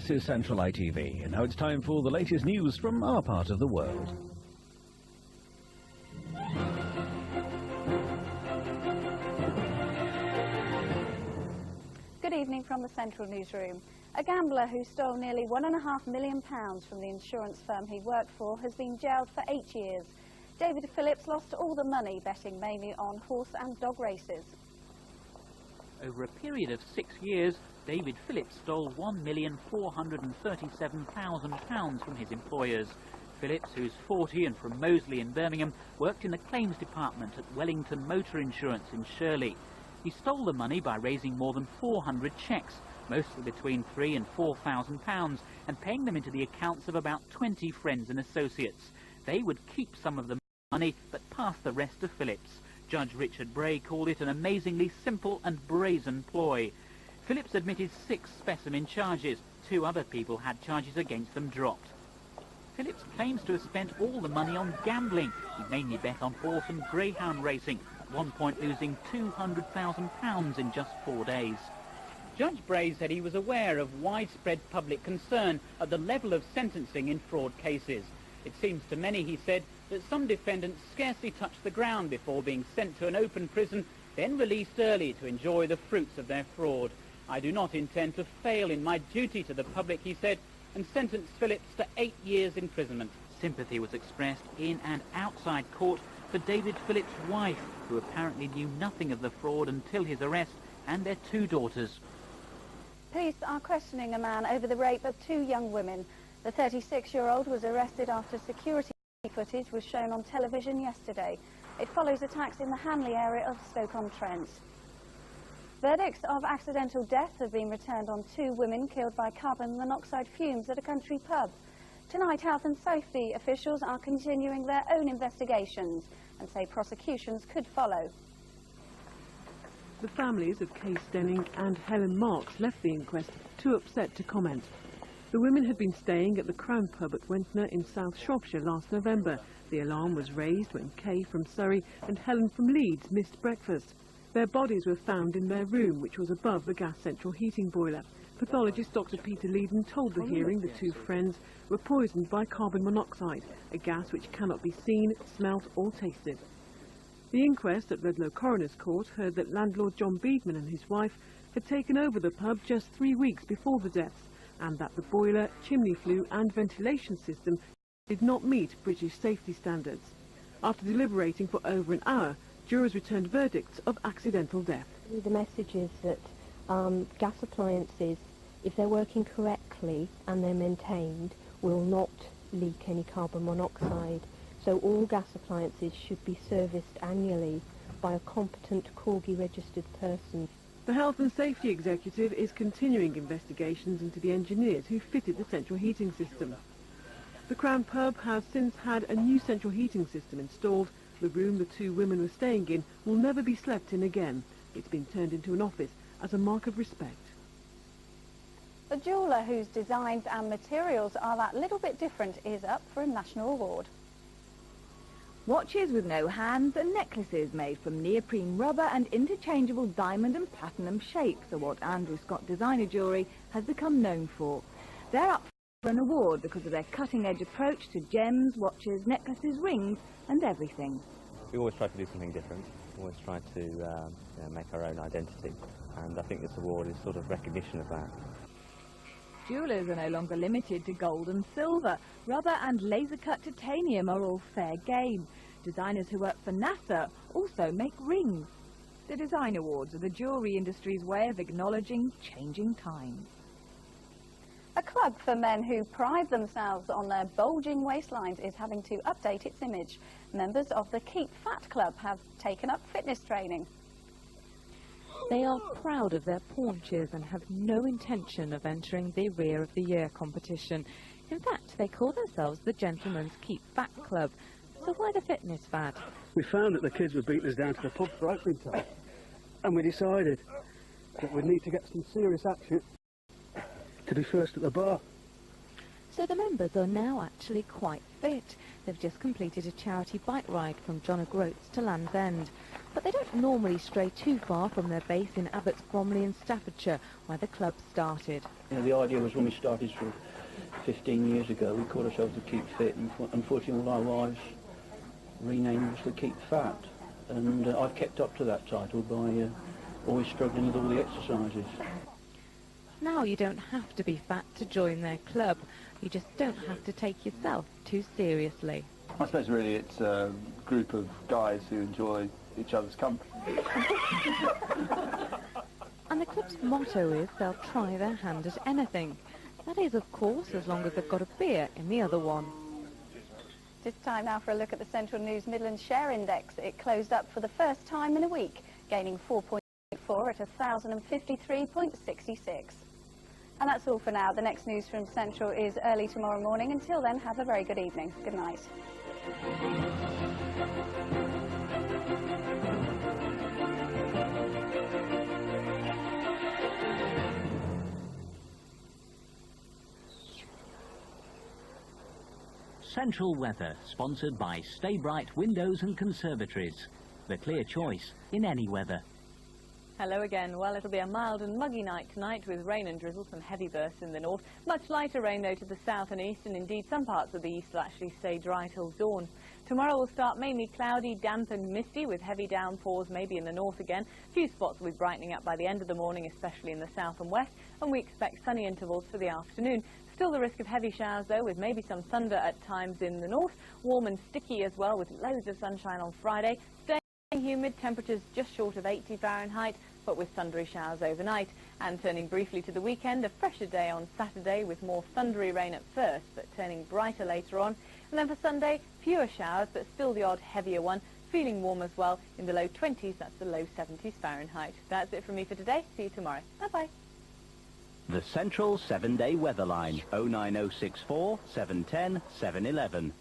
This is Central ITV, and now it's time for the latest news from our part of the world. Good evening from the Central Newsroom. A gambler who stole nearly £1.5 million from the insurance firm he worked for has been jailed for 8 years. David Phillips lost all the money betting mainly on horse and dog races. Over a period of 6 years, David Phillips stole £1,437,000 from his employers. Phillips, who's 40 and from Moseley in Birmingham, worked in the claims department at Wellington Motor Insurance in Shirley. He stole the money by raising more than 400 cheques, mostly between £3,000 and £4,000, and paying them into the accounts of about 20 friends and associates. They would keep some of the money, but pass the rest to Phillips. Judge Richard Bray called it an amazingly simple and brazen ploy. Phillips admitted 6 specimen charges. 2 other people had charges against them dropped. Phillips claims to have spent all the money on gambling. He mainly bet on horse and greyhound racing, at one point losing £200,000 in just 4 days. Judge Bray said he was aware of widespread public concern at the level of sentencing in fraud cases. It seems to many, he said, that some defendants scarcely touch the ground before being sent to an open prison, then released early to enjoy the fruits of their fraud. I do not intend to fail in my duty to the public, he said, and sentenced Phillips to 8 years imprisonment. Sympathy was expressed in and outside court for David Phillips' wife, who apparently knew nothing of the fraud until his arrest, and their 2 daughters. Police are questioning a man over the rape of 2 young women. The 36-year-old was arrested after security footage was shown on television yesterday. It follows attacks in the Hanley area of Stoke-on-Trent. Verdicts of accidental death have been returned on 2 women killed by carbon monoxide fumes at a country pub. Tonight, health and safety officials are continuing their own investigations and say prosecutions could follow. The families of Kay Stenning and Helen Marks left the inquest too upset to comment. The women had been staying at the Crown Pub at Wentner in South Shropshire last November. The alarm was raised when Kay from Surrey and Helen from Leeds missed breakfast. Their bodies were found in their room, which was above the gas central heating boiler. Pathologist Dr. Peter Leedon told the hearing the 2 friends were poisoned by carbon monoxide, a gas which cannot be seen, smelt or tasted. The inquest at Ludlow Coroner's Court heard that landlord John Beedman and his wife had taken over the pub just 3 weeks before the deaths, and that the boiler, chimney flue and ventilation system did not meet British safety standards. After deliberating for over an hour, jurors returned verdicts of accidental death. The message is that gas appliances, if they're working correctly and they're maintained, will not leak any carbon monoxide. So all gas appliances should be serviced annually by a competent Corgi registered person. The Health and Safety Executive is continuing investigations into the engineers who fitted the central heating system. The Crown Pub has since had a new central heating system installed. The room the 2 women were staying in will never be slept in again. It's been turned into an office as a mark of respect. A jeweller whose designs and materials are that little bit different is up for a national award. Watches with no hands and necklaces made from neoprene rubber and interchangeable diamond and platinum shapes are what Andrew Scott Designer Jewellery has become known for. They're up for an award because of their cutting-edge approach to gems, watches, necklaces, rings and everything. We always try to do something different, always try to make our own identity, and I think this award is sort of recognition of that. Jewellers are no longer limited to gold and silver. Rubber and laser-cut titanium are all fair game. Designers who work for NASA also make rings. The Design Awards are the jewellery industry's way of acknowledging changing times. A club for men who pride themselves on their bulging waistlines is having to update its image. Members of the Keep Fat Club have taken up fitness training. They are proud of their paunches and have no intention of entering the Rear of the Year competition. In fact, they call themselves the Gentlemen's Keep Fat Club. So why the fitness fad? We found that the kids were beating us down to the pub for opening time, and we decided that we need to get some serious action to be first at the bar. So the members are now actually quite fit. They've just completed a charity bike ride from John O'Groats to Land's End. But they don't normally stray too far from their base in Abbots, Bromley in Staffordshire, where the club started. You know, the idea was when we started sort of 15 years ago, we called ourselves to keep fit, and unfortunately all our lives renamed us to keep fat. And I've kept up to that title by always struggling with all the exercises. Now you don't have to be fat to join their club. You just don't have to take yourself too seriously. I suppose really it's a group of guys who enjoy each other's company. And the club's motto is they'll try their hand at anything. That is, of course, as long as they've got a beer in the other one. It's time now for a look at the Central News Midland Share Index. It closed up for the first time in a week, gaining 4.4 at 1,053.66. And that's all for now. The next news from Central is early tomorrow morning. Until then, have a very good evening. Good night. Central Weather, sponsored by Stay Bright Windows and Conservatories. The clear choice in any weather. Hello again. Well, it'll be a mild and muggy night tonight with rain and drizzle, some heavy bursts in the north. Much lighter rain, though, to the south and east, and indeed some parts of the east will actually stay dry till dawn. Tomorrow will start mainly cloudy, damp and misty with heavy downpours maybe in the north again. A few spots will be brightening up by the end of the morning, especially in the south and west, and we expect sunny intervals for the afternoon. Still the risk of heavy showers, though, with maybe some thunder at times in the north. Warm and sticky as well, with loads of sunshine on Friday. Staying humid, temperatures just short of 80 Fahrenheit, but with thundery showers overnight. And turning briefly to the weekend, a fresher day on Saturday with more thundery rain at first, but turning brighter later on. And then for Sunday, fewer showers, but still the odd heavier one. Feeling warm as well, in the low 20s, that's the low 70s Fahrenheit. That's it from me for today. See you tomorrow. Bye-bye. The Central 7-Day Weather Line, 09064 710 711.